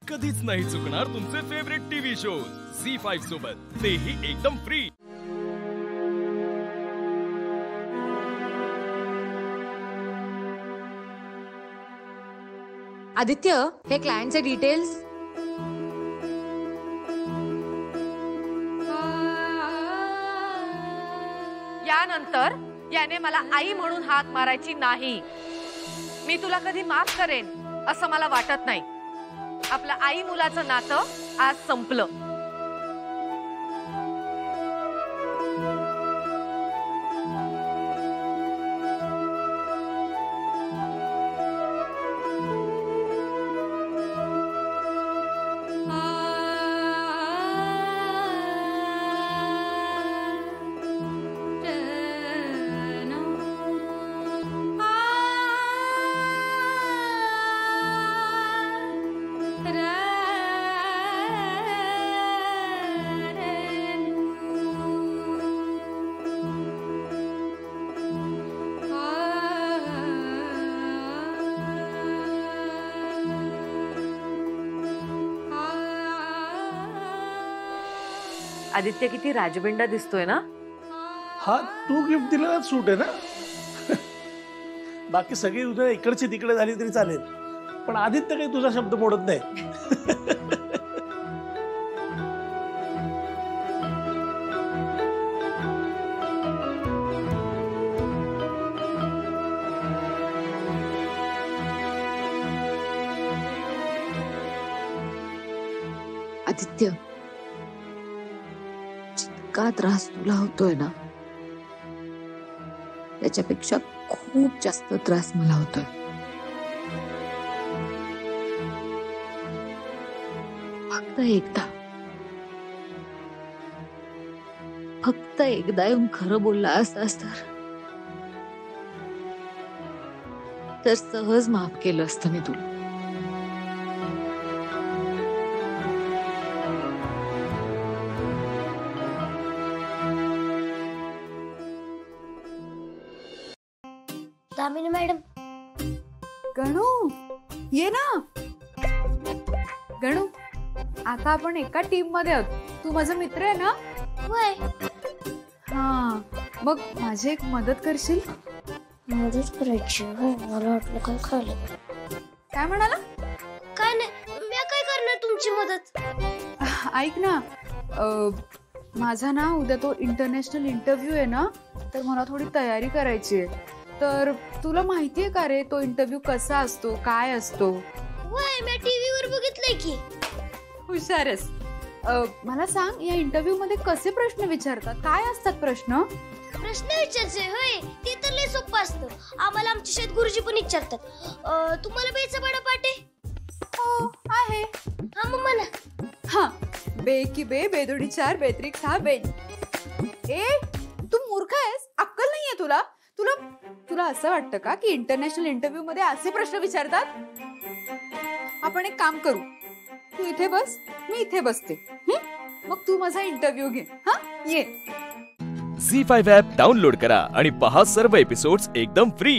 कधीच नाही चुकणार तुमचे फेवरेट टीव्ही शोज झी5 सोबत, तेही एकदम फ्री। आदित्य, हे क्लायंटचे डिटेल्स। यानंतर याने मला आई म्हणून हाक मारायची नाही। मी तुला कधी माफ करेन असं मला वाटत नाही। आपलं आई मुलाचं नातं आज संपलं। आदित्य किती राजबिंडा दिसतोय ना। हा तू गिफ्ट दिलेला सूट आहे ना। बाकी सगळी उद्या इकडची तिकडे झाली तरी चालेल, पण आदित्य काही तुझा शब्द मोडत नाही। आदित्य, का त्रास तुला होतोय ना, त्याच्यापेक्षा खूप जास्त त्रास मला होतोय। फक्त एकदा येऊन खरं बोलला असतास तर सहज माफ केलं असतं मी तुला। दामिनी मॅडम, गणू ये ना। गणू, आता आपण एका टीम मध्ये आहोत। तू माझा मित्र आहे ना? होय। हा, मग माझी एक मदत करशील? मदत करायची? मला वाटलं काय खायला। काय म्हणाला? काय नाही, मी काय करणार तुमची मदत। ऐक ना, माझा ना उद्या तो इंटरनॅशनल इंटरव्ह्यू आहे ना, तर मला थोडी तयारी करायची आहे। तर तुला माहितीये का रे तो इंटरव्ह्यू कसा असतो, काय असतो? होय, मी टीव्हीवर बघितलंय की। हुशारच। मला सांग, या इंटरव्ह्यू मध्ये कसे प्रश्न विचारतात, काय असतात प्रश्न? प्रश्न विचारायचे होय, ते तर लय सोपं असतं। आम्हाला आमचे शेत गुरुजी पण विचारतात, तुम्हाला बेचा बडा पाटे? हो आहे। हा मग म्हणा। हा, बे की बे, बेदोडी 4, बेत्रिक 6, बेज। ए, तू मूर्ख आहेस, अक्कल नाहीये तुला? तुला असं वाटतं का की इंटरनॅशनल इंटरव्ह्यू मध्ये असे प्रश्न विचारतात? आपण एक काम करू, तू इथे बस, मी इथे बसते, मग तू माझा इंटरव्ह्यू घे। हा, ये। झी5 ॲप डाउनलोड करा आणि पहा सर्व एपिसोड्स एकदम फ्री।